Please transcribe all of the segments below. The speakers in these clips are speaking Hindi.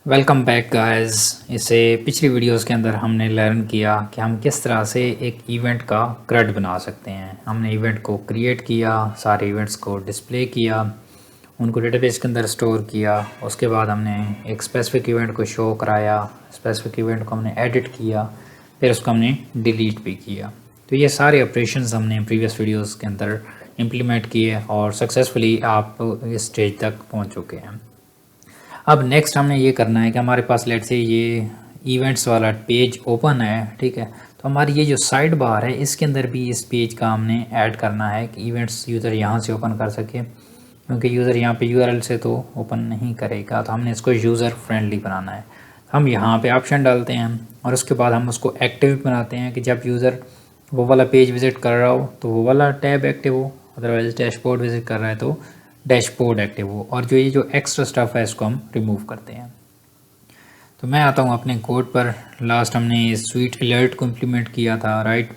Welcome back guys. इसे पिछली वीडियोस के अंदर हमने लर्न किया कि हम किस तरह से एक इवेंट का ग्रिड बना सकते हैं। हमने इवेंट को क्रिएट किया, सारे इवेंट्स को डिस्प्ले किया, उनको डेटाबेस के अंदर स्टोर किया। उसके बाद हमने एक स्पेसिफिक इवेंट को शो कराया, स्पेसिफिक इवेंट को हमने एडिट किया, फिर उसको हमने डिलीट भी किया। तो ये सारे ऑपरेशंस हमने प्रीवियस वीडियोज़ के अंदर इम्प्लीमेंट किए और सक्सेसफुली आप इस स्टेज तक पहुँच चुके हैं। अब नेक्स्ट हमने ये करना है कि हमारे पास लेट से ये इवेंट्स वाला पेज ओपन है, ठीक है। तो हमारी ये जो साइड बार है इसके अंदर भी इस पेज का हमने ऐड करना है कि इवेंट्स यूज़र यहाँ से ओपन कर सके, क्योंकि यूज़र यहाँ पे यूआरएल से तो ओपन नहीं करेगा। तो हमने इसको यूज़र फ्रेंडली बनाना है। हम यहाँ पे ऑप्शन डालते हैं और उसके बाद हम उसको एक्टिव बनाते हैं कि जब यूज़र वो वाला पेज विज़िट कर रहा हो तो वो वाला टैब एक्टिव हो, अदरवाइज डैशबोर्ड विज़िट कर रहा है तो डैशबोर्ड एक्टिव हो। और जो ये जो एक्स्ट्रा स्टफ़ है इसको हम रिमूव करते हैं। तो मैं आता हूँ अपने कोड पर। लास्ट हमने स्वीट अलर्ट को इम्प्लीमेंट किया था, राइट।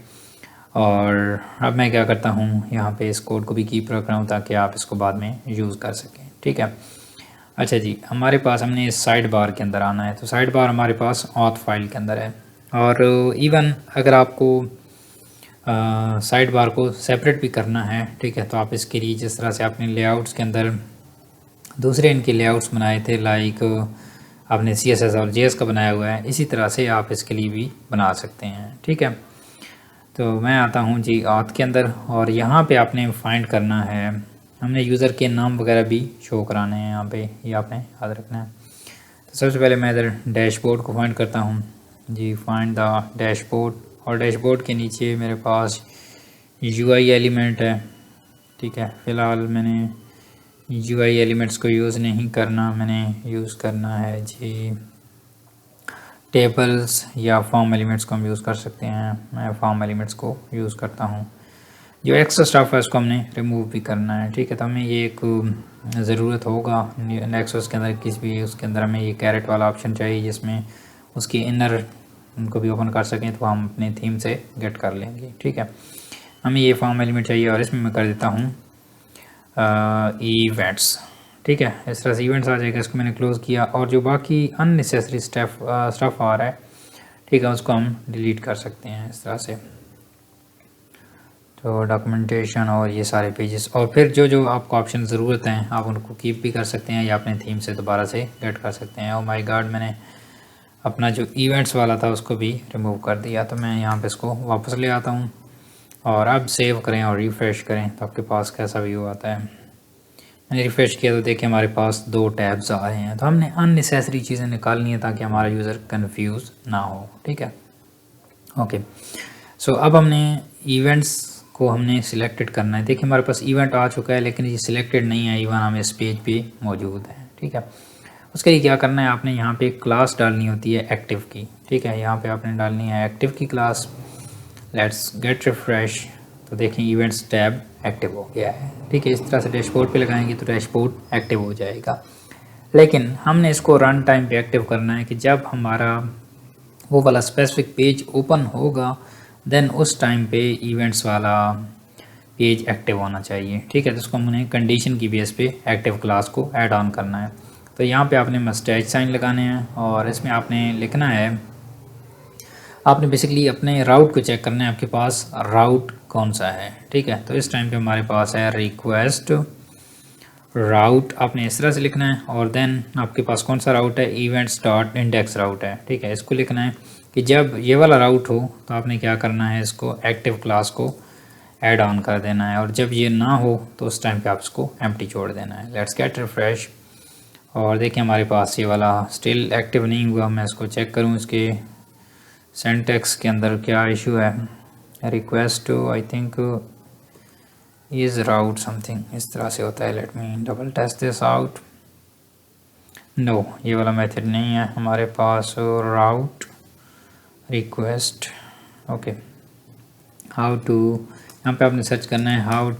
और अब मैं क्या करता हूँ, यहाँ पे इस कोड को भी कीप रख रहा हूँ ताकि आप इसको बाद में यूज़ कर सकें, ठीक है। अच्छा जी, हमारे पास हमने इस साइड बार के अंदर आना है। तो साइड बार हमारे पास ऑथ फाइल के अंदर है। और इवन अगर आपको साइड बार को सेपरेट भी करना है, ठीक है, तो आप इसके लिए जिस तरह से आपने लेआउट्स के अंदर दूसरे इनके लेआउट्स बनाए थे, लाइक आपने CSS और JS का बनाया हुआ है, इसी तरह से आप इसके लिए भी बना सकते हैं, ठीक है। तो मैं आता हूँ जी ऑथ के अंदर और यहाँ पे आपने फाइंड करना है, हमने यूज़र के नाम वगैरह भी शो कराने हैं यहाँ पे, ये आपने याद रखना है। तो सबसे पहले मैं इधर डैशबोर्ड को फाइंड करता हूँ जी, फाइंड द डैशबोर्ड। और डैशबोर्ड के नीचे मेरे पास UI एलिमेंट है, ठीक है। फ़िलहाल मैंने UI एलिमेंट्स को यूज़ नहीं करना, मैंने यूज़ करना है जी टेबल्स या फॉर्म एलिमेंट्स को हम यूज़ कर सकते हैं। मैं फॉर्म एलिमेंट्स को यूज़ करता हूँ। जो एक्स्ट्रा स्टफ है उसको हमने रिमूव भी करना है, ठीक है। तो हमें ये एक ज़रूरत होगा नेक्सस के अंदर, किसी भी उसके अंदर हमें ये कैरेट वाला ऑप्शन चाहिए जिसमें उसकी इनर उनको भी ओपन कर सकें, तो हम अपने थीम से गेट कर लेंगे, ठीक है। हमें ये फॉर्म एलिमेंट चाहिए और इसमें मैं कर देता हूँ इवेंट्स, ठीक है। इस तरह से इवेंट्स आ जाएगा। इसको मैंने क्लोज़ किया और जो बाकी अननेसेसरी स्टफ़ आ रहा है, ठीक है, उसको हम डिलीट कर सकते हैं इस तरह से। तो डॉक्यूमेंटेशन और ये सारे पेजेस, और फिर जो जो आपको ऑप्शन ज़रूरत हैं आप उनको कीप भी कर सकते हैं या अपने थीम से दोबारा से गेट कर सकते हैं। और माय गॉड, मैंने अपना जो इवेंट्स वाला था उसको भी रिमूव कर दिया। तो मैं यहाँ पे इसको वापस ले आता हूँ और अब सेव करें और रिफ़्रेश करें तो आपके पास कैसा व्यू आता है। मैंने रिफ़्रेश किया तो देखिए हमारे पास 2 टैब्स आ रहे हैं। तो हमने अननेसेसरी चीज़ें निकालनी है ताकि हमारा यूज़र कंफ्यूज ना हो, ठीक है। ओके, सो अब हमने इवेंट्स को हमने सिलेक्टेड करना है। देखिए हमारे पास इवेंट आ चुका है लेकिन ये सिलेक्टेड नहीं है, इवन हम इस पेज पे मौजूद है, ठीक है। उसके लिए क्या करना है, आपने यहाँ पे क्लास डालनी होती है एक्टिव की, ठीक है। यहाँ पे आपने डालनी है एक्टिव की क्लास। Let's get refresh. तो देखें इवेंट्स टैब एक्टिव हो गया है, ठीक है। इस तरह से डैशबोर्ड पे लगाएंगे तो डैशबोर्ड एक्टिव हो जाएगा। लेकिन हमने इसको रन टाइम पे एक्टिव करना है कि जब हमारा वो वाला स्पेसिफिक पेज ओपन होगा देन उस टाइम पे इवेंट्स वाला पेज एक्टिव होना चाहिए, ठीक है। तो उसको हमने कंडीशन की बेस पे एक्टिव क्लास को ऐड ऑन करना है। तो यहाँ पे आपने मस्टैच साइन लगाने हैं और इसमें आपने लिखना है, आपने बेसिकली अपने राउट को चेक करना है आपके पास राउट कौन सा है, ठीक है। तो इस टाइम पे हमारे पास है रिक्वेस्ट राउट, आपने इस तरह से लिखना है। और देन आपके पास कौन सा राउट है, इवेंट्स डॉट इंडेक्स राउट है, ठीक है। इसको लिखना है कि जब ये वाला राउट हो तो आपने क्या करना है, इसको एक्टिव क्लास को ऐड ऑन कर देना है और जब ये ना हो तो उस टाइम पे आप इसको एम्प्टी छोड़ देना है। लेट्स गेट रिफ्रेश और देखिए हमारे पास ये वाला स्टिल एक्टिव नहीं हुआ। मैं इसको चेक करूँ इसके सिंटैक्स के अंदर क्या इशू है। Request I think is route something, इस तरह से होता है। Let me double test this out. No, ये वाला मेथड नहीं है हमारे पास। Route request, okay. How to, यहाँ पे आपने सर्च करना है how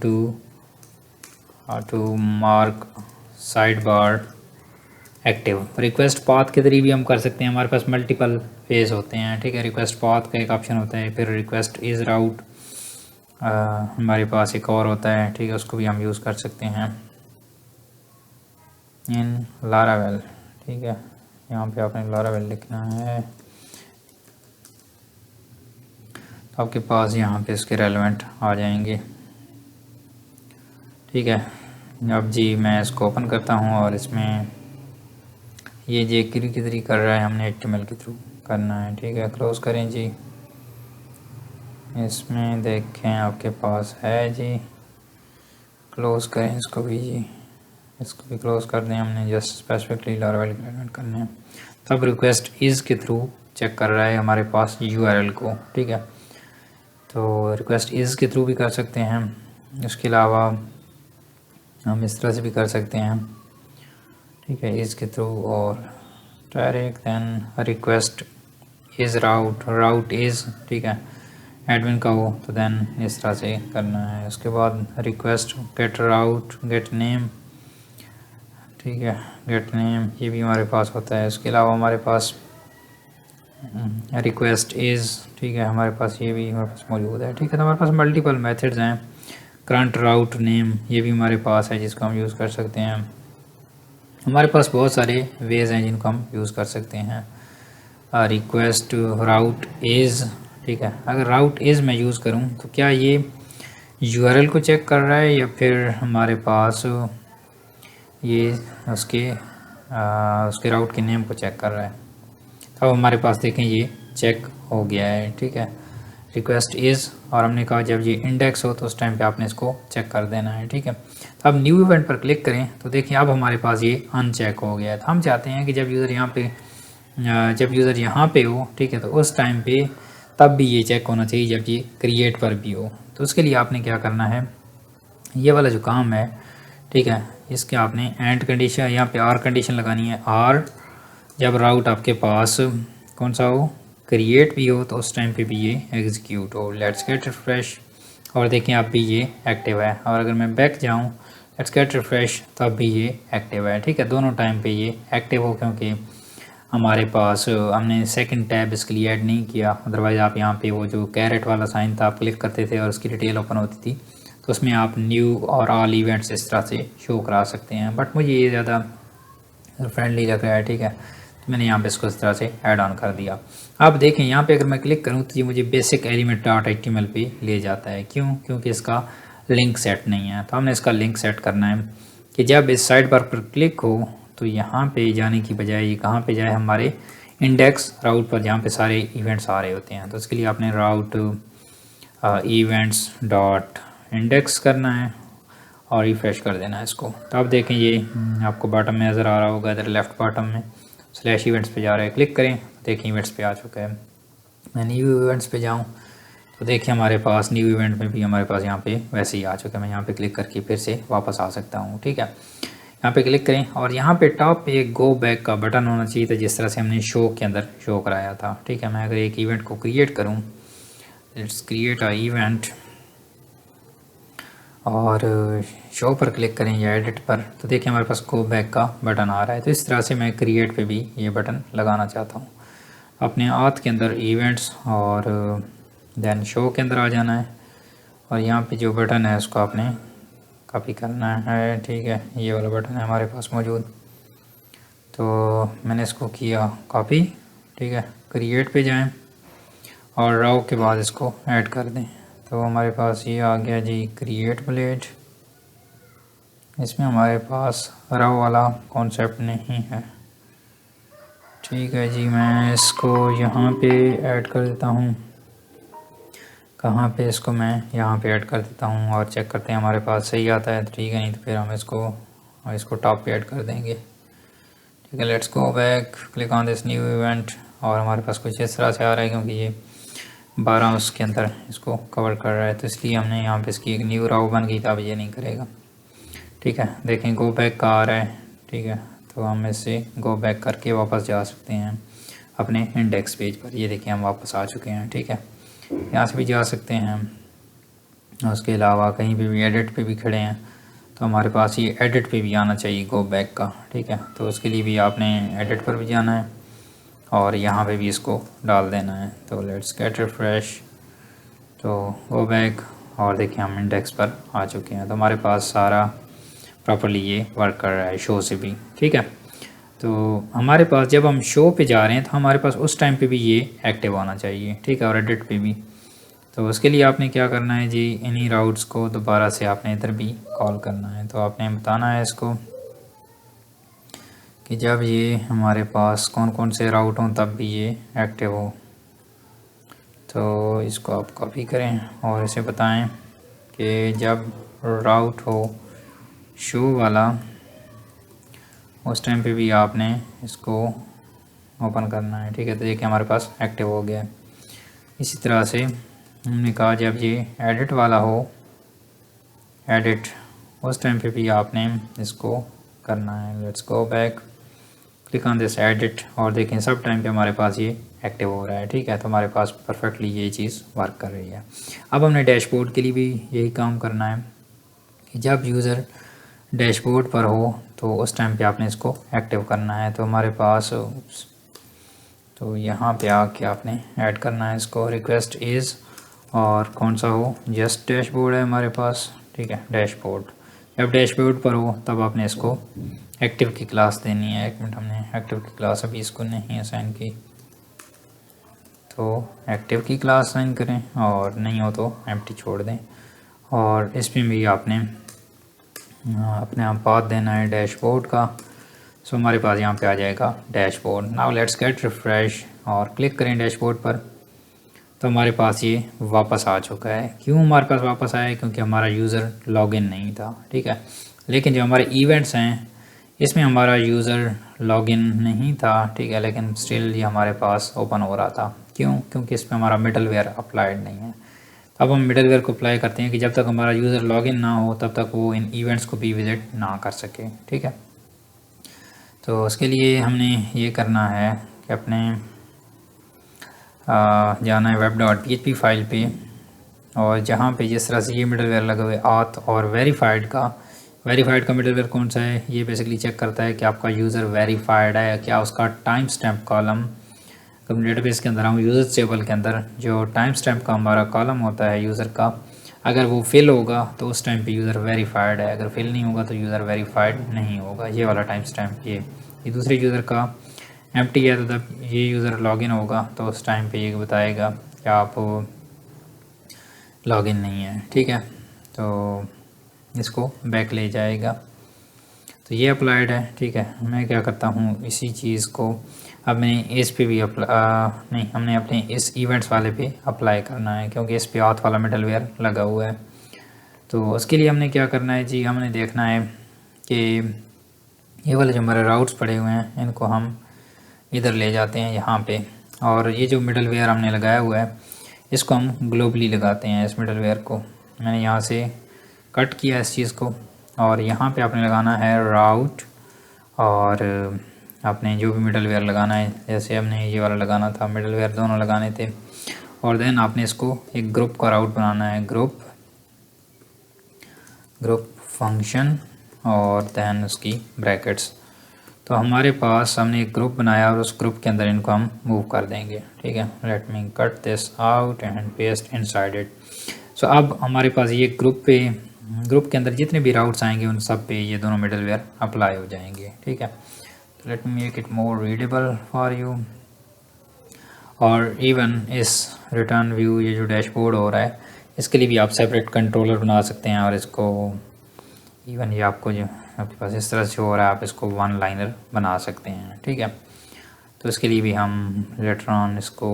to mark side bar active. Request path के जरिए भी हम कर सकते हैं, हमारे पास मल्टीपल फेज होते हैं, ठीक है। रिक्वेस्ट पाथ का एक ऑप्शन होता है, फिर रिक्वेस्ट इज़ राउट हमारे पास एक और होता है, ठीक है। उसको भी हम यूज़ कर सकते हैं इन लारावेल, ठीक है। यहाँ पे आपने लारावेल लिखना है, तो आपके पास यहाँ पे इसके रेलेवेंट आ जाएंगे। ठीक है, अब जी मैं इसको ओपन करता हूँ और इसमें ये जे किरी कर रहा है, हमने HTML के थ्रू करना है। ठीक है, क्लोज़ करें जी। इसमें देखें आपके पास है जी, क्लोज़ करें इसको भी जी, इसको भी क्लोज़ कर दें। हमने जस्ट स्पेसिफिकली लारावेल इम्प्लीमेंट करने हैं। तब रिक्वेस्ट इज़ के थ्रू चेक कर रहा है हमारे पास URL को। ठीक है, तो रिक्वेस्ट इज़ के थ्रू भी कर सकते हैं, इसके अलावा हम इस तरह से भी कर सकते हैं। ठीक है, इज़ के थ्रू और direct then request is route is. ठीक है, एडमिन का हो तो देन इस तरह से करना है। उसके बाद रिक्वेस्ट गेट राउट गेट नेम। ठीक है, गेट नेम ये भी हमारे पास होता है। इसके अलावा हमारे पास रिक्वेस्ट इज़, ठीक है, हमारे पास ये भी हमारे पास मौजूद है। ठीक है, तो हमारे पास मल्टीपल मेथड्स हैं। करंट राउट नेम ये भी हमारे पास है जिसको हम यूज़ कर सकते हैं। हमारे पास बहुत सारे वेज़ हैं जिनको हम यूज़ कर सकते हैं। रिक्वेस्ट राउट इज़, ठीक है, अगर राउट इज़ मैं यूज़ करूं तो क्या ये URL को चेक कर रहा है या फिर हमारे पास ये उसके राउट के नेम को चेक कर रहा है। अब हमारे पास देखें ये चेक हो गया है। ठीक है, रिक्वेस्ट इज़, और हमने कहा जब ये इंडेक्स हो तो उस टाइम पे आपने इसको चेक कर देना है। ठीक है, तो अब न्यू इवेंट पर क्लिक करें तो देखिए अब हमारे पास ये अनचेक हो गया है। तो हम चाहते हैं कि जब यूज़र यहाँ पे हो, ठीक है, तो उस टाइम पे तब भी ये चेक होना चाहिए जब ये क्रिएट पर भी हो। तो उसके लिए आपने क्या करना है, ये वाला जो काम है, ठीक है, इसके आपने एंड कंडीशन यहाँ पे आर कंडीशन लगानी है। आर जब राउट आपके पास कौन सा हो, क्रिएट भी हो, तो उस टाइम पे भी ये एग्जीक्यूट हो। लेट्स गेट रिफ्रेश, और देखें अब भी ये एक्टिव है। और अगर मैं बैक जाऊँ लेट्स गेट रिफ्रेश, तब भी ये एक्टिव है। ठीक है, दोनों टाइम पे ये एक्टिव हो, क्योंकि हमारे पास हमने सेकंड टैब इसके लिए ऐड नहीं किया। अदरवाइज़ आप यहाँ पे वो जो कैरेट वाला साइन था आप क्लिक करते थे और उसकी डिटेल ओपन होती थी, तो उसमें आप न्यू और ऑल इवेंट्स इस तरह से शो करा सकते हैं। बट मुझे ये ज़्यादा फ्रेंडली लग रहा है। ठीक है, तो मैंने यहाँ पे इसको इस तरह से ऐड ऑन कर दिया। आप देखें यहाँ पे अगर मैं क्लिक करूँ तो ये मुझे बेसिक एलिमेंट डॉट HTML पे ले जाता है। क्यों? क्योंकि इसका लिंक सेट नहीं है। तो हमने इसका लिंक सेट करना है कि जब इस साइड बार पर क्लिक हो तो यहाँ पे जाने की बजाय ये कहाँ पे जाए, हमारे इंडेक्स राउट पर, जहाँ पे सारे इवेंट्स आ रहे होते हैं। तो इसके लिए आपने राउट इवेंट्स डॉट इंडेक्स करना है और रिफ्रेश कर देना है इसको। तो आप देखें ये आपको बॉटम में नज़र आ रहा होगा, इधर लेफ्ट बॉटम में स्लैश इवेंट्स पे जा रहा है। क्लिक करें, देखें इवेंट्स पे आ चुका है। मैं न्यू इवेंट्स पे जाऊँ तो देखिए हमारे पास न्यू इवेंट में भी हमारे पास यहाँ पे वैसे ही आ चुका है। मैं यहाँ पे क्लिक करके फिर से वापस आ सकता हूँ। ठीक है, यहाँ पे क्लिक करें और यहाँ पे टॉप पे एक गो बैक का बटन होना चाहिए था, जिस तरह से हमने शो के अंदर शो कराया था। ठीक है, मैं अगर एक इवेंट को क्रिएट करूँ, लेट्स क्रिएट अ इवेंट, और शो पर क्लिक करें या एडिट पर, तो देखिए हमारे पास गो बैक का बटन आ रहा है। तो इस तरह से मैं क्रिएट पे भी ये बटन लगाना चाहता हूँ। अपने आथ के अंदर इवेंट्स और देन शो के अंदर आ जाना है, और यहाँ पे जो बटन है उसको आपने कॉपी करना है। ठीक है, ये वाला बटन है हमारे पास मौजूद, तो मैंने इसको किया कॉपी। ठीक है, क्रिएट पे जाएं और राव के बाद इसको ऐड कर दें। तो हमारे पास ये आ गया जी क्रिएट ब्लेड। इसमें हमारे पास राव वाला कॉन्सेप्ट नहीं है। ठीक है जी, मैं इसको यहाँ पे ऐड कर देता हूँ। कहाँ पे? इसको मैं यहाँ पे ऐड कर देता हूँ और चेक करते हैं हमारे पास सही आता है तो ठीक है, नहीं तो फिर हम इसको टॉप पे ऐड कर देंगे। ठीक है, let's go back, click on this new event, और हमारे पास कुछ इस तरह से आ रहा है क्योंकि ये 12 उसके अंदर इसको कवर कर रहा है, तो इसलिए हमने यहाँ पे इसकी एक न्यू राव बन गई था। अब ये नहीं करेगा। ठीक है, देखें गो बैक का आ रहा है। ठीक है, तो हम इससे गो बैक करके वापस जा सकते हैं अपने इंडेक्स पेज पर। ये देखिए हम वापस आ चुके हैं। ठीक है, यहाँ से भी जा सकते हैं। उसके अलावा कहीं पे भी एडिट पे भी खड़े हैं तो हमारे पास ये एडिट पे भी आना चाहिए गो बैक का। ठीक है, तो उसके लिए भी आपने एडिट पर भी जाना है और यहाँ पे भी इसको डाल देना है। तो लेट्स गेट रिफ्रेश, तो गो बैक, और देखिए हम इंडेक्स पर आ चुके हैं। तो हमारे पास सारा प्रॉपर्ली ये वर्क कर रहा है शो से भी। ठीक है, तो हमारे पास जब हम शो पे जा रहे हैं तो हमारे पास उस टाइम पे भी ये एक्टिव होना चाहिए, ठीक है, और एडिट पे भी। तो उसके लिए आपने क्या करना है जी, इन्हीं राउट्स को दोबारा से आपने इधर भी कॉल करना है। तो आपने बताना है इसको कि जब ये हमारे पास कौन कौन से राउट हों तब भी ये एक्टिव हो। तो इसको आप कॉपी करें और इसे बताएं कि जब राउट हो शो वाला उस टाइम पे भी आपने इसको ओपन करना है, ठीक है। तो देखिए हमारे पास एक्टिव हो गया है। इसी तरह से हमने कहा जब ये एडिट वाला हो, एडिट, उस टाइम पे भी आपने इसको करना है। Let's go back, click on this edit, और देखें सब टाइम पे हमारे पास ये एक्टिव हो रहा है, ठीक है। तो हमारे पास परफेक्टली ये चीज़ वर्क कर रही है। अब हमने डैशबोर्ड के लिए भी यही काम करना है कि जब यूज़र डैशबोर्ड पर हो तो उस टाइम पे आपने इसको एक्टिव करना है। तो हमारे पास तो यहाँ पे आके आपने ऐड करना है इसको, रिक्वेस्ट इज़, और कौन सा हो, जस्ट डैशबोर्ड है हमारे पास, ठीक है, डैशबोर्ड। जब डैशबोर्ड पर हो तब आपने इसको एक्टिव की क्लास देनी है। एक मिनट, हमने एक्टिव की क्लास अभी इसको नहीं असाइन की, तो एक्टिव की क्लास असाइन करें, और नहीं हो तो एम्प्टी छोड़ दें। और इसमें भी आपने अपने आप पाथ देना है डैशबोर्ड का। सो हमारे पास यहाँ पे आ जाएगा dashboard. Now let's get refresh, और क्लिक करें डैशबोर्ड पर, तो हमारे पास ये वापस आ चुका है। क्यों हमारे पास वापस आया है? क्योंकि हमारा यूज़र लॉगिन नहीं था, ठीक है। लेकिन जो हमारे इवेंट्स हैं इसमें हमारा यूज़र लॉगिन नहीं था, ठीक है, लेकिन स्टिल ये हमारे पास ओपन हो रहा था। क्यों? क्योंकि इसमें हमारा मिडलवेयर अप्लाइड नहीं है। अब हम मिडलवेयर को अप्लाई करते हैं कि जब तक हमारा यूज़र लॉगिन ना हो तब तक वो इन इवेंट्स को भी विज़िट ना कर सके, ठीक है। तो उसके लिए हमने ये करना है कि अपने जाना है web.php फाइल पे, और जहाँ पे जिस तरह से ये मिडलवेयर लगे हुए आथ और वेरीफाइड का मिडलवेयर कौन सा है, ये बेसिकली चेक करता है कि आपका यूज़र वेरीफाइड है, क्या उसका टाइम स्टैम्प कॉलम डेटाबेस के अंदर, हम यूज़र टेबल के अंदर जो टाइम स्टैम्प का हमारा कॉलम होता है यूज़र का, अगर वो फिल होगा तो उस टाइम पे यूज़र वेरीफाइड है, अगर फिल नहीं होगा तो यूज़र वेरीफाइड नहीं होगा। ये वाला टाइम स्टैम्प, ये दूसरे यूज़र का एम्प्टी है, तो जब ये यूज़र लॉगिन होगा तो उस टाइम पे ये बताएगा कि आप लॉगिन नहीं है, ठीक है। तो इसको बैक ले जाएगा। तो ये अप्लाइड है, ठीक है। मैं क्या करता हूँ, इसी चीज़ को अब मैंने इस पे भी नहीं, हमने अपने इस इवेंट्स वाले पे अप्लाई करना है, क्योंकि इस पे आथ वाला मिडलवेयर लगा हुआ है। तो उसके लिए हमने क्या करना है जी, हमने देखना है कि ये वाले जो हमारे राउट्स पड़े हुए हैं इनको हम इधर ले जाते हैं यहाँ पे, और ये जो मिडलवेयर हमने लगाया हुआ है इसको हम ग्लोबली लगाते हैं। इस मिडलवेयर को मैंने यहाँ से कट किया इस चीज़ को, और यहाँ पे आपने लगाना है राउट, और आपने जो भी मिडलवेयर लगाना है, जैसे हमने ये वाला लगाना था, मिडलवेयर दोनों लगाने थे, और देन आपने इसको एक ग्रुप का राउट बनाना है, ग्रुप फंक्शन, और देन उसकी ब्रैकेट्स। तो हमारे पास हमने एक ग्रुप बनाया और उस ग्रुप के अंदर इनको हम मूव कर देंगे, ठीक है। Let me cut this out and paste inside it. So अब हमारे पास ये ग्रुप के अंदर जितने भी राउट्स आएंगे उन सब पे ये दोनों मिडलवेयर अप्लाई हो जाएंगे, ठीक है। तो let me make it more readable for you. और इवन इस रिटर्न व्यू, ये जो डैशबोर्ड हो रहा है, इसके लिए भी आप सेपरेट कंट्रोलर बना सकते हैं, और इसको इवन ये आपको जो आपके पास इस तरह से हो रहा है आप इसको वन लाइनर बना सकते हैं, ठीक है। तो इसके लिए भी हम लेटर ऑन इसको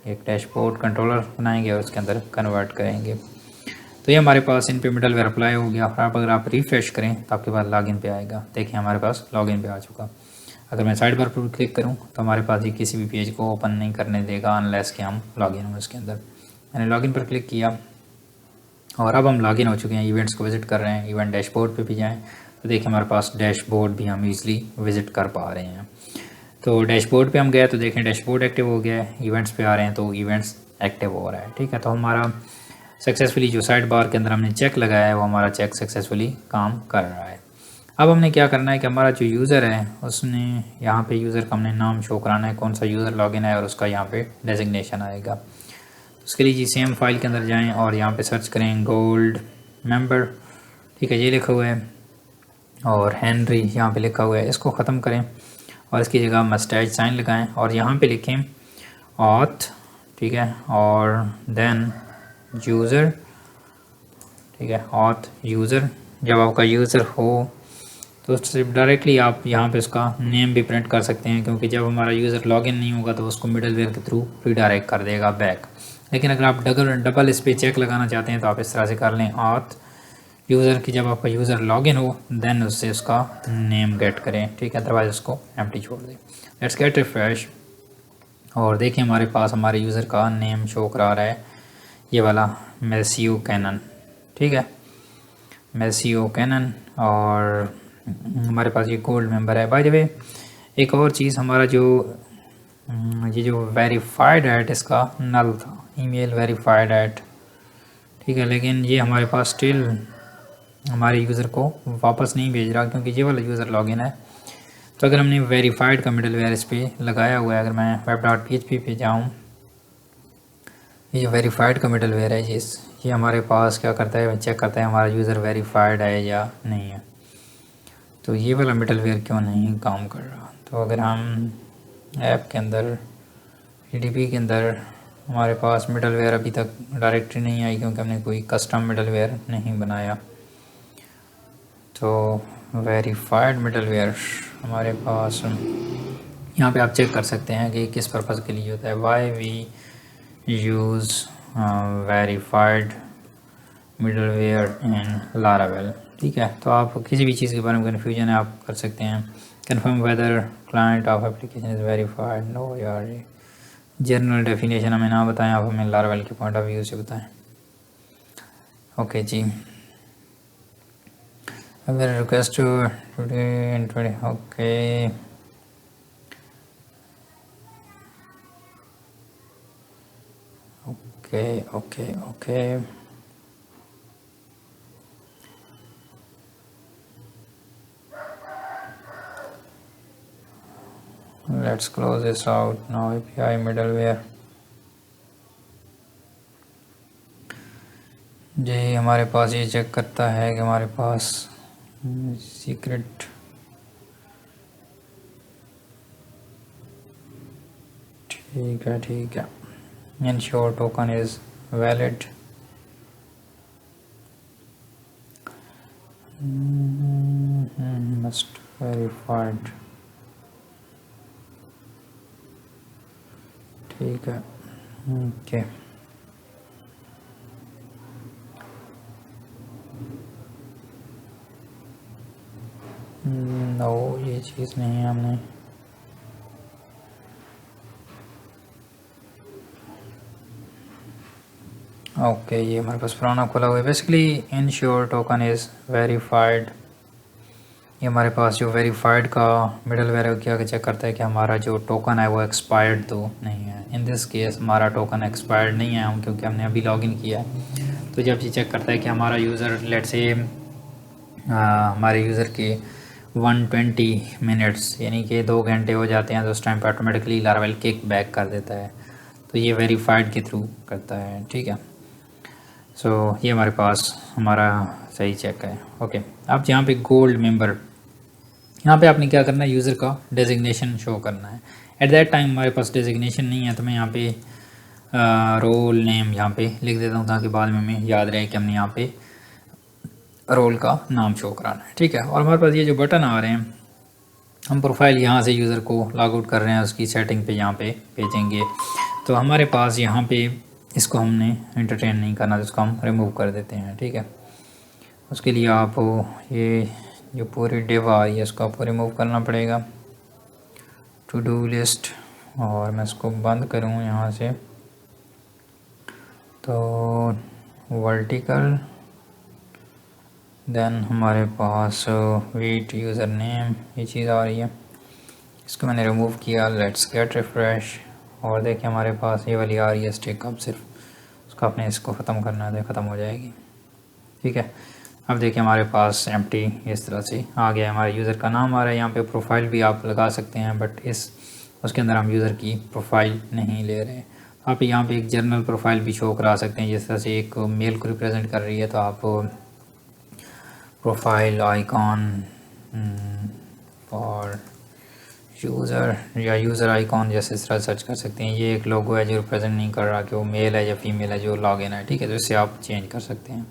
एक डैशबोर्ड कंट्रोलर बनाएंगे और उसके अंदर कन्वर्ट करेंगे। तो ये हमारे पास इन पे मिडलवेयर अप्लाई हो गया। और अगर आप रिफ़्रेश करें तो आपके पास लॉगिन पे आएगा। देखिए हमारे पास लॉगिन पे आ चुका। अगर मैं साइड बार पर क्लिक करूं तो हमारे पास ये किसी भी पेज को ओपन नहीं करने देगा अनलेस कि हम लॉगिन हों इसके अंदर। मैंने लॉगिन पर क्लिक किया और अब हम लॉगिन हो चुके हैं, इवेंट्स को विज़िट कर रहे हैं। इवेंट डैशबोर्ड पे भी जाएं तो देखिए हमारे पास डैशबोर्ड भी हम ईज़िली विज़िट कर पा रहे हैं। तो डैशबोर्ड पे हम गए तो देखें डैशबोर्ड एक्टिव हो गया है। इवेंट्स पे आ रहे हैं तो इवेंट्स एक्टिव हो रहा है, ठीक है। तो हमारा सक्सेसफुली जो साइड बार के अंदर हमने चेक लगाया है वो हमारा चेक सक्सेसफुली काम कर रहा है। अब हमने क्या करना है कि हमारा जो यूज़र है उसने यहाँ पे यूज़र का हमने नाम शो कराना है, कौन सा यूज़र लॉगिन है और उसका यहाँ पे डेजिग्नेशन आएगा। तो उसके लिए जी सेम फाइल के अंदर जाएं और यहाँ पे सर्च करें गोल्ड मेंबर, ठीक है, ये लिखा हुआ है, और हेनरी यहाँ पे लिखा हुआ है। इसको ख़त्म करें और इसकी जगह मस्टैच साइन लगाएं और यहाँ पे लिखें ऑथ, ठीक है, और देन यूज़र, ठीक है, ऑथ यूज़र। जब आपका यूज़र हो तो सिर्फ डायरेक्टली आप यहाँ पे उसका नेम भी प्रिंट कर सकते हैं, क्योंकि जब हमारा यूज़र लॉगिन नहीं होगा तो उसको मिडलवेयर के थ्रू रीडायरेक्ट कर देगा बैक। लेकिन अगर आप डबल इस पर चेक लगाना चाहते हैं तो आप इस तरह से कर लें ऑथ यूज़र की, जब आपका यूज़र लॉगिन हो देन उससे उसका नेम गेट करें, ठीक है, अदरवाइज उसको एम्प्टी छोड़ दें। लेट्स गेट रिफ्रेश और देखिए हमारे पास हमारे यूज़र का नेम शो करा रहा है, ये वाला मैथ्यू कैनन, ठीक है, मैथ्यू कैनन, और हमारे पास ये गोल्ड मेंबर है। बाय द वे एक और चीज़, हमारा जो ये जो वेरीफाइड ऐट इसका नल था, ईमेल वेरीफाइड ऐट, ठीक है, लेकिन ये हमारे पास स्टिल हमारे यूज़र को वापस नहीं भेज रहा क्योंकि ये वाला यूज़र लॉगिन है। तो अगर हमने वेरीफाइड का मिडलवेयर इस पर लगाया हुआ है, अगर मैं web.php पे जाऊँ, ये जो वेरीफाइड का मिडलवेयर है ये हमारे पास क्या करता है, चेक करता है हमारा यूज़र वेरीफाइड है या नहीं है। तो ये वाला मिडलवेयर क्यों नहीं काम कर रहा, तो अगर हम ऐप के अंदर PDP के अंदर, हमारे पास मिडलवेयर अभी तक डायरेक्टरी नहीं आई क्योंकि हमने कोई कस्टम मिडलवेयर नहीं बनाया। तो वेरीफाइड मिडलवेयर हमारे पास यहाँ पे आप चेक कर सकते हैं कि किस पर्पज़ के लिए होता है, why we use verified middleware in Laravel, ठीक है। तो आप किसी भी चीज़ के बारे में कन्फ्यूजन है आप कर सकते हैं, confirm whether client of application is verified, no यार ये जनरल डेफिनेशन हमें ना बताएं, आप हमें लारावेल के पॉइंट ऑफ व्यू से बताएं। ओके जी, अगर request today okay, okay okay okay, let's close this out now। API middleware जी हमारे पास ये चेक करता है कि हमारे पास सीक्रेट, ठीक है ठीक है, ensure token is valid, must verified, ठीक है ओके। नो ये चीज़ नहीं है हमने, ओके ये हमारे पास पुराना खुला हुआ है। Basically ensure token is verified, ये हमारे पास जो वेरीफाइड का मिडलवेयर है क्या चेक करता है कि हमारा जो टोकन है वो एक्सपायर्ड तो नहीं है। इन दिस केस हमारा टोकन एक्सपायर्ड नहीं है हम क्योंकि हमने अभी लॉगिन किया है। तो जब ये चेक करता है कि हमारा यूज़र लेट से हमारे यूज़र के 120 मिनट्स यानी कि 2 घंटे हो जाते हैं तो उस टाइम पर ऑटोमेटिकली लारावेल किक बैक कर देता है। तो ये वेरीफाइड के थ्रू करता है, ठीक है। सो ये हमारे पास हमारा सही चेक है। ओके अब यहाँ पे गोल्ड मेंबर, यहाँ पे आपने क्या करना है, यूज़र का डेजिग्नेशन शो करना है। एट दैट टाइम हमारे पास डेजिग्नेशन नहीं है तो मैं यहाँ पे रोल नेम यहाँ पे लिख देता हूँ ताकि बाद में हमें याद रहे कि हमने यहाँ पे रोल का नाम शो कराना है, ठीक है। और हमारे पास ये जो बटन आ रहे हैं, हम प्रोफाइल यहाँ से यूज़र को लॉग आउट कर रहे हैं उसकी सेटिंग पे यहाँ पे भेजेंगे। तो हमारे पास यहाँ पे इसको हमने एंटरटेन नहीं करना तो इसको हम रिमूव कर देते हैं, ठीक है। उसके लिए आप ये जो पूरी डिव आ रही है इसको आपको रिमूव करना पड़ेगा, टू डू लिस्ट, और मैं इसको बंद करूँ यहाँ से तो वर्टिकल, देन हमारे पास वेट यूज़र नेम ये चीज़ आ रही है, इसको मैंने रिमूव किया। लेट्स गेट रिफ्रेश और देखिए हमारे पास ये वाली आ रही है स्टिक, अब सिर्फ उसका अपने इसको ख़त्म करना है, ख़त्म हो जाएगी, ठीक है। अब देखिए हमारे पास एम्प्टी इस तरह से आ गया, हमारे यूज़र का नाम आ रहा है। यहाँ पे प्रोफाइल भी आप लगा सकते हैं बट उसके अंदर हम यूज़र की प्रोफाइल नहीं ले रहे। आप यहाँ पे एक जर्नल प्रोफाइल भी शो करा सकते हैं, जिस तरह से एक मेल को रिप्रेजेंट कर रही है तो आप प्रोफाइल आइकॉन फॉर यूज़र या यूज़र आइकॉन जैसे इस तरह सर्च कर सकते हैं। ये एक लोगो है जो रिप्रेजेंट नहीं कर रहा कि वो मेल है या फीमेल है जो लॉगिन है, ठीक है। तो इससे आप चेंज कर सकते हैं।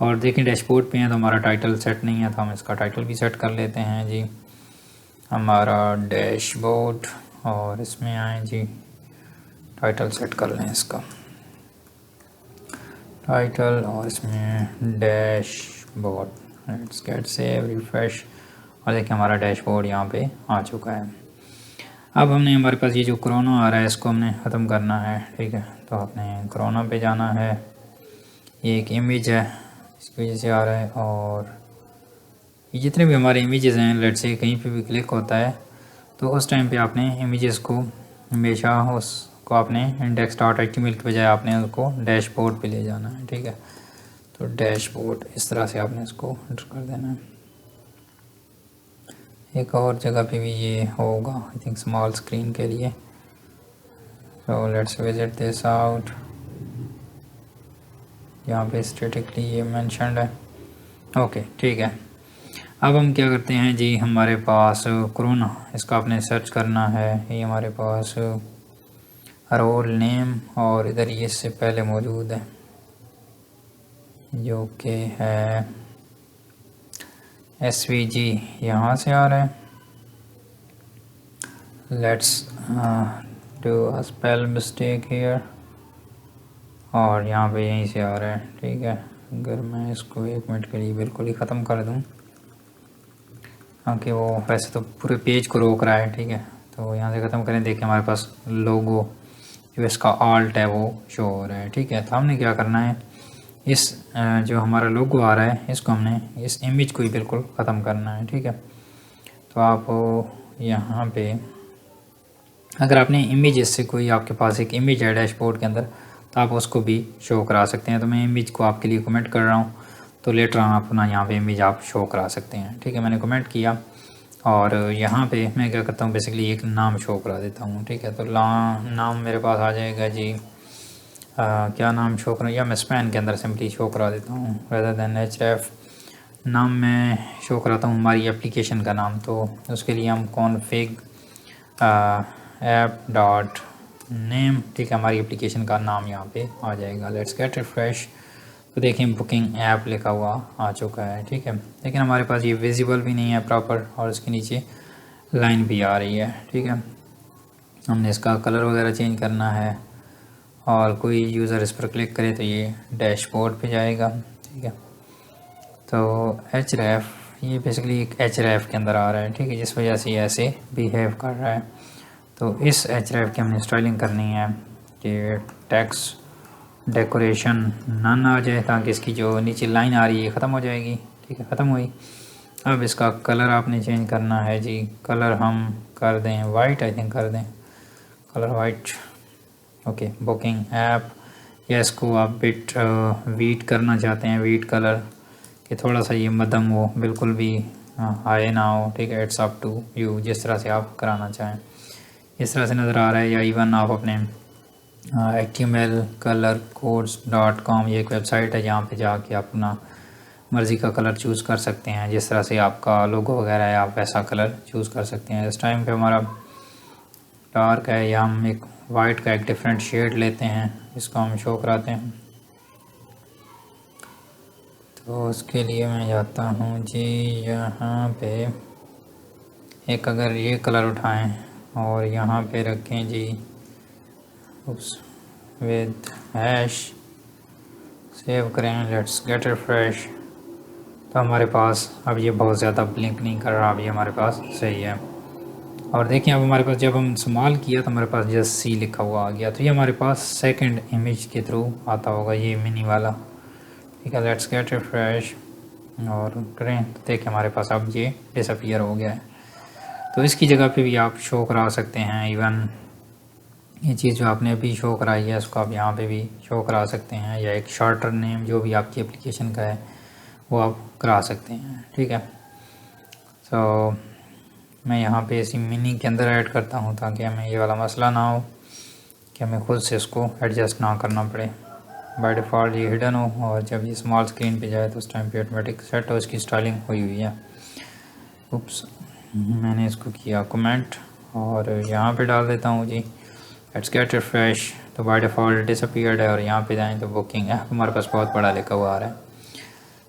और देखें डैशबोर्ड पे हैं तो हमारा टाइटल सेट नहीं है, तो हम इसका टाइटल भी सेट कर लेते हैं जी, हमारा डैशबोर्ड। और इसमें आए जी, टाइटल सेट कर लें इसका टाइटल, और इसमें dashboard. Let's get save, refresh, और देखिए हमारा डैशबोर्ड यहाँ पे आ चुका है। अब हमने हमारे पास ये जो कोरोना आ रहा है इसको हमने ख़त्म करना है, ठीक है। तो आपने कोरोना पे जाना है। ये एक इमेज है, इसकी वजह से आ रहा है। और ये जितने भी हमारे इमेजेस हैं, लेट्स से कहीं पे भी क्लिक होता है तो उस टाइम पे आपने इमेजेस को हमेशा उसको आपने index.html के बजाय आपने उसको डैशबोर्ड पे ले जाना है, ठीक है। तो डैशबोर्ड इस तरह से आपने इसको एंटर कर देना है। एक और जगह पे भी ये होगा, आई थिंक स्मॉल स्क्रीन के लिए। तो लेट्स विजिट दिस आउट। यहाँ पे स्टैटिकली ये मेंशन्ड है, ओके, ठीक है। अब हम क्या करते हैं जी, हमारे पास कोरोना, इसका आपने सर्च करना है। ये हमारे पास रोल नेम, और इधर ये इससे पहले मौजूद है जो कि है SVG, यहाँ से आ रहा है। Let's do a spell mistake here, और यहाँ पे यहीं से आ रहा है, ठीक है। अगर मैं इसको 1 मिनट के लिए बिल्कुल ही ख़त्म कर दूँ, क्योंकि वो वैसे तो पूरे पेज को रोक रहा है, ठीक है। तो यहाँ से ख़त्म करें। देखिए हमारे पास लोगो जो इसका आल्ट है वो शो हो रहा है, ठीक है। तो हमने क्या करना है, इस जो हमारा लोगो आ रहा है इसको हमने इस इमेज को ही बिल्कुल ख़त्म करना है, ठीक है। तो आप यहाँ पे अगर आपने इमेज से कोई आपके पास एक इमेज है डैशबोर्ड के अंदर तो आप उसको भी शो करा सकते हैं। तो मैं इमेज को आपके लिए कमेंट कर रहा हूँ, तो लेटर ऑन अपना यहाँ पे इमेज आप शो करा सकते हैं, ठीक है। मैंने कमेंट किया और यहाँ पे मैं क्या करता हूँ, बेसिकली एक नाम शो करा देता हूँ, ठीक है। तो नाम मेरे पास आ जाएगा जी, क्या नाम शो करूँ, या मैं स्पैन के अंदर सिंपली शो करा देता हूँ रेदर देन href। नाम मैं शो कराता हूँ हमारी एप्लीकेशन का नाम। तो उसके लिए हम config app डॉट नेम, ठीक है, हमारी एप्लीकेशन का नाम यहाँ पे आ जाएगा। Let's get refresh. तो देखें बुकिंग ऐप लिखा हुआ आ चुका है, ठीक है। लेकिन हमारे पास ये विजिबल भी नहीं है प्रॉपर, और इसके नीचे लाइन भी आ रही है, ठीक है। हमने इसका कलर वगैरह चेंज करना है, और कोई यूज़र इस पर क्लिक करे तो ये डैशबोर्ड पे जाएगा, ठीक है। तो href, ये बेसिकली एक href के अंदर आ रहा है, ठीक है, जिस वजह से ये ऐसे बिहेव कर रहा है। तो इस href की हमने स्टाइलिंग करनी है कि टेक्स्ट डेकोरेशन नन आ जाए, ताकि इसकी जो नीचे लाइन आ रही है ख़त्म हो जाएगी, ठीक है, ख़त्म हुई। अब इसका कलर आपने चेंज करना है जी। कलर हम कर दें वाइट, आई थिंक कर दें colour white, okay. Booking app, या इसको आप बिट वीट करना चाहते हैं, वीट कलर, कि थोड़ा सा ये मध्यम हो, बिल्कुल भी हाई ना हो, ठीक है। इट्स अप टू यू, जिस तरह से आप कराना चाहें। इस तरह से नज़र आ रहा है, या इवन आप अपने htmlcolorcodes.com, ये एक वेबसाइट है जहाँ पे जाके आप अपना मर्ज़ी का कलर चूज़ कर सकते हैं। जिस तरह से आपका लोगो वगैरह है आप वैसा कलर चूज़ कर सकते हैं। इस टाइम पे हमारा डार्क है, या हम एक वाइट का एक डिफरेंट शेड लेते हैं, इसको हम शो कराते हैं। तो उसके लिए मैं जाता हूँ जी यहाँ पे, एक अगर ये कलर उठाएं और यहाँ पे रखें जी विद हैश, सेव करें, लेट्स गेट रिफ्रेश। तो हमारे पास अब ये बहुत ज़्यादा ब्लिंक नहीं कर रहा, अब ये हमारे पास सही है। और देखिए अब हमारे पास जब हम इस्तेमाल किया तो हमारे पास जस्ट सी लिखा हुआ आ गया। तो ये हमारे पास सेकंड इमेज के थ्रू आता होगा, ये मिनी वाला, ठीक है। लेट्स गेट रिफ्रेश और करें तो देखिए हमारे पास अब ये डिसअपीयर हो गया है। तो इसकी जगह पे भी आप शो करा सकते हैं। इवन ये चीज़ जो आपने अभी शो कराई है उसको आप यहाँ पे भी शो करा सकते हैं, या एक शॉर्टर नेम जो भी आपकी एप्लीकेशन का है वो आप करा सकते हैं, ठीक है। तो मैं यहाँ पे इसी मिनी के अंदर ऐड करता हूँ ताकि हमें ये वाला मसला ना हो कि हमें ख़ुद से इसको एडजस्ट ना करना पड़े। बाय डिफ़ॉल्ट ये हिडन हो, और जब ये स्मॉल स्क्रीन पे जाए तो उस टाइम पे ऑटोमेटिक सेट हो, इसकी स्टाइलिंग हुई है। उप्स, मैंने इसको किया कमेंट, और यहाँ पे डाल देता हूँ जी लेट्स गेट रिफ्रेश। तो बाय डिफ़ॉल्ट डिसअपीयर्ड है और यहाँ पे जाएँ तो बुकिंग ऐप हमारे पास बहुत बड़ा लिखा हुआ आ रहा है।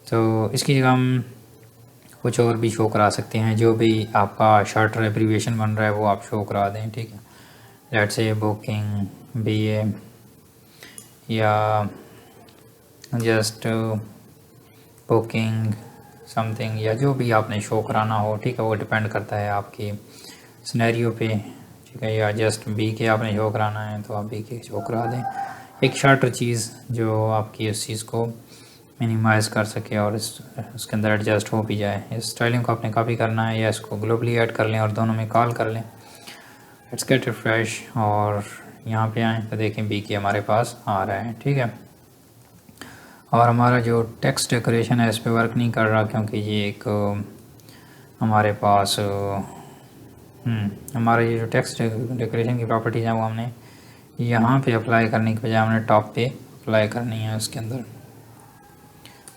तो इसकी जगह हम कुछ और भी शो करा सकते हैं, जो भी आपका शॉर्टर एब्रीविएशन बन रहा है वो आप शो करा दें, ठीक है। लेट्स से बुकिंग BA या जस्ट बुकिंग समथिंग या जो भी आपने शो कराना हो, ठीक है। वो डिपेंड करता है आपकी सिनेरियो पे, ठीक है। या जस्ट BK आपने शो कराना है तो आप BK शो करा दें, एक शॉर्टर चीज़ जो आपकी उस चीज़ को मिनिमाइज़ कर सके और उसके अंदर एडजस्ट हो भी जाए। इस स्टाइलिंग को आपने कॉपी करना है या इसको ग्लोबली ऐड कर लें और दोनों में कॉल कर लें। लेट्स गेट रिफ्रेश और यहाँ पे आएँ तो देखें BK हमारे पास आ रहा है, ठीक है। और हमारा जो टेक्स्ट डेकोरेशन है इस पर वर्क नहीं कर रहा, क्योंकि ये एक हमारे पास हमारा ये जो टेक्स्ट डेकोरेशन की प्रॉपर्टीज़ हैं वो हमने यहाँ पे अप्लाई करने की बजाय हमने टॉप पे अप्लाई करनी है उसके अंदर।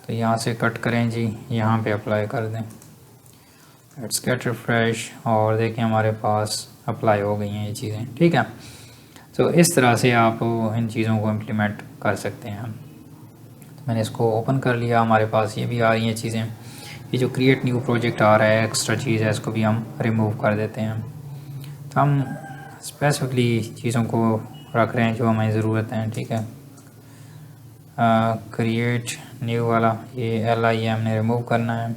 तो यहाँ से कट करें जी, यहाँ पे अप्लाई कर दें। लेट्स गेट रिफ्रेश और देखें हमारे पास अप्लाई हो गई हैं ये चीज़ें, ठीक है। तो इस तरह से आप इन चीज़ों को इम्प्लीमेंट कर सकते हैं। तो मैंने इसको ओपन कर लिया, हमारे पास ये भी आ रही हैं चीज़ें। ये जो क्रिएट न्यू प्रोजेक्ट आ रहा है एक्स्ट्रा चीज़ है, इसको भी हम रिमूव कर देते हैं। तो हम स्पेसिफिकली चीज़ों को रख रहे हैं जो हमें ज़रूरत है, ठीक है। क्रिएट न्यू वाला ये LI हमने रिमूव करना है।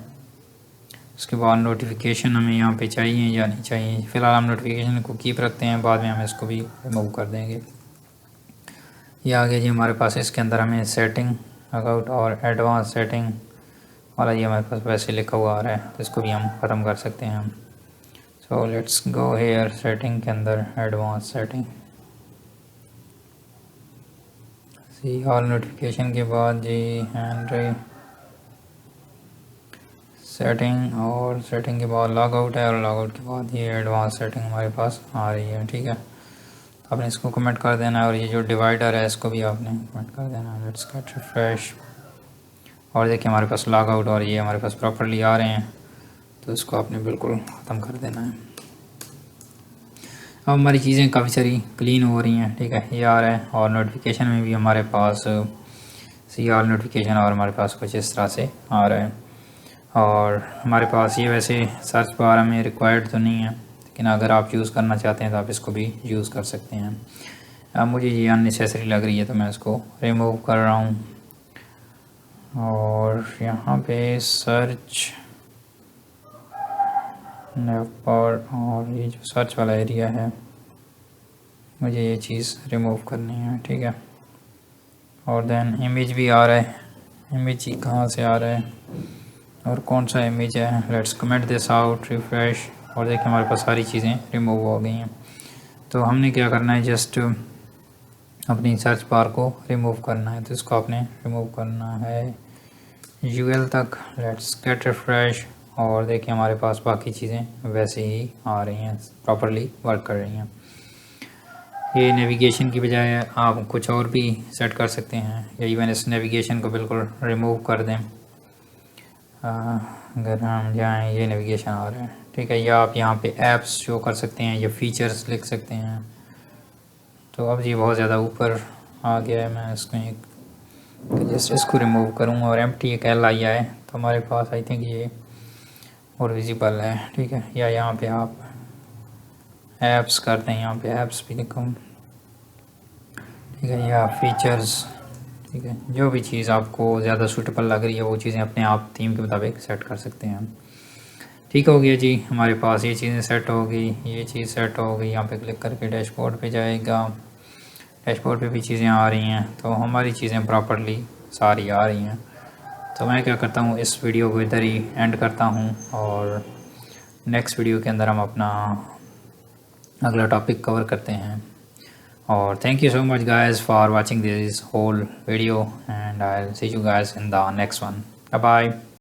उसके बाद नोटिफिकेशन हमें यहाँ पे चाहिए या नहीं चाहिए, फ़िलहाल हम नोटिफिकेशन को कीप रखते हैं, बाद में हम इसको भी रिमूव कर देंगे। ये आ गया जी हमारे पास। इसके अंदर हमें सेटिंग अकाउंट और एडवांस सेटिंग वाला ये हमारे पास वैसे लिखा हुआ आ रहा है, तो इसको भी हम ख़त्म कर सकते हैं। So let's go here setting के अंदर advance setting see all notification के बाद जी हैंड सेटिंग और सेटिंग के बाद लॉग आउट है और लॉग आउट के बाद ये एडवांस सेटिंग हमारे पास आ रही है, ठीक है। तो आपने इसको कमेंट कर देना है और ये जो डिवाइडर है इसको भी आपने कमेंट कर देना है। लेट्स गेट रिफ्रेश और देखिए हमारे पास लॉग आउट और ये हमारे पास प्रॉपरली आ रहे हैं, तो इसको आपने बिल्कुल ख़त्म कर देना है। अब हमारी चीज़ें काफ़ी सारी क्लीन हो रही हैं, ठीक है। ये आ रहा है और नोटिफिकेशन में भी हमारे पास सी ऑल नोटिफिकेशन और हमारे पास कुछ इस तरह से आ रहा है। और हमारे पास ये वैसे सर्च बार हमें रिक्वायर्ड तो नहीं है, लेकिन अगर आप यूज़ करना चाहते हैं तो आप इसको भी यूज़ कर सकते हैं। अब मुझे ये अननेसेसरी लग रही है तो मैं इसको रिमूव कर रहा हूँ। और यहाँ पे सर्च पर और ये जो सर्च वाला एरिया है मुझे ये चीज़ रिमूव करनी है, ठीक है। और देन इमेज भी आ रहा है, इमेज कहाँ से आ रहा है और कौन सा इमेज है। Let's comment this out refresh और देखिए हमारे पास सारी चीज़ें रिमूव हो गई हैं। तो हमने क्या करना है, जस्ट अपनी सर्च बार को रिमूव करना है। तो इसको आपने रिमूव करना है UL तक। लेट्स गेट रिफ्रेश और देखिए हमारे पास बाकी चीज़ें वैसे ही आ रही हैं, प्रॉपरली वर्क कर रही हैं। ये नेविगेशन की बजाय आप कुछ और भी सेट कर सकते हैं या इवन इस नेविगेशन को बिल्कुल रिमूव कर दें। अगर हम जाएँ ये नेविगेशन आ रहा है, ठीक है। या आप यहाँ पे ऐप्स शो कर सकते हैं या फीचर्स लिख सकते हैं। तो अब ये बहुत ज़्यादा ऊपर आ गया है, मैं इसको एक जस्ट इसको रिमूव करूँगा और एम्प्टी एक LI आए तो हमारे पास आई थिंक ये और विजिबल है, ठीक है। या यहाँ पे आप ऐप्स करते हैं, यहाँ पे ऐप्स भी लिखूँ, ठीक है। या फीचर्स, ठीक है। जो भी चीज़ आपको ज़्यादा सूटेबल लग रही है वो चीज़ें अपने आप थीम के मुताबिक सेट कर सकते हैं। ठीक हो गया जी, हमारे पास ये चीज़ें सेट हो गई, ये चीज़ सेट हो गई। यहाँ पे क्लिक करके डैशबोर्ड पे जाएगा, डैशबोर्ड पे भी चीज़ें आ रही हैं, तो हमारी चीज़ें प्रॉपरली सारी आ रही हैं। तो मैं क्या करता हूँ, इस वीडियो को इधर ही एंड करता हूँ और नेक्स्ट वीडियो के अंदर हम अपना अगला टॉपिक कवर करते हैं। और thank you so much guys for watching this whole video and I'll see you guys in the next one. Bye bye.